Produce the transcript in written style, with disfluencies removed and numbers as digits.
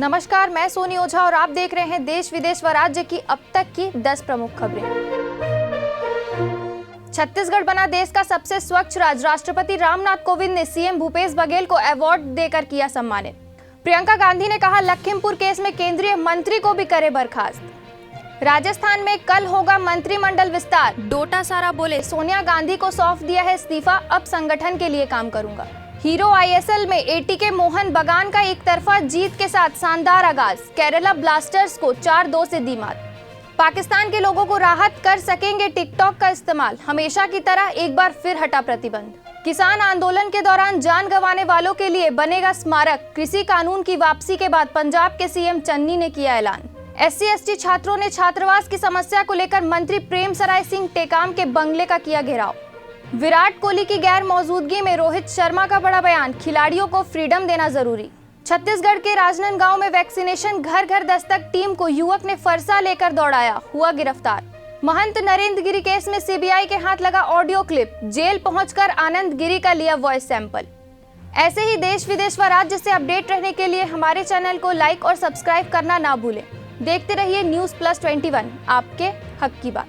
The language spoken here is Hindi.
नमस्कार, मैं सोनी ओझा और आप देख रहे हैं देश विदेश व राज्य की अब तक की 10 प्रमुख खबरें। छत्तीसगढ़ बना देश का सबसे स्वच्छ राज्य। राष्ट्रपति रामनाथ कोविंद ने सीएम भूपेश बघेल को अवार्ड देकर किया सम्मानित। प्रियंका गांधी ने कहा लखीमपुर केस में केंद्रीय मंत्री को भी करे बर्खास्त। राजस्थान में कल होगा मंत्रिमंडल विस्तार। डोटासारा बोले सोनिया गांधी को सौंप दिया है इस्तीफा, अब संगठन के लिए काम करूंगा। हीरो आईएसएल में एटीके मोहन बगान का एक तरफा जीत के साथ शानदार आगाज। केरला ब्लास्टर्स को 4-2 से दी मात। पाकिस्तान के लोगों को राहत कर सकेंगे टिकटॉक का इस्तेमाल। हमेशा की तरह एक बार फिर हटा प्रतिबंध। किसान आंदोलन के दौरान जान गंवाने वालों के लिए बनेगा स्मारक। कृषि कानून की वापसी के बाद पंजाब के सीएम चन्नी ने किया ऐलान। SC/ST छात्रों ने छात्रावास की समस्या को लेकर मंत्री प्रेमसराय सिंह टेकाम के बंगले का किया घेराव। विराट कोहली की गैर मौजूदगी में रोहित शर्मा का बड़ा बयान, खिलाड़ियों को फ्रीडम देना जरूरी। छत्तीसगढ़ के राजनांदगांव में वैक्सीनेशन घर घर दस्तक टीम को युवक ने फरसा लेकर दौड़ाया, हुआ गिरफ्तार। महंत नरेंद्र गिरी केस में सीबीआई के हाथ लगा ऑडियो क्लिप। जेल पहुंचकर आनंद गिरी का लिया वॉइस सैंपल। ऐसे ही देश विदेश व राज्य से अपडेट रहने के लिए हमारे चैनल को लाइक और सब्सक्राइब करना ना भूलें। देखते रहिए News Plus 21, आपके हक की बात।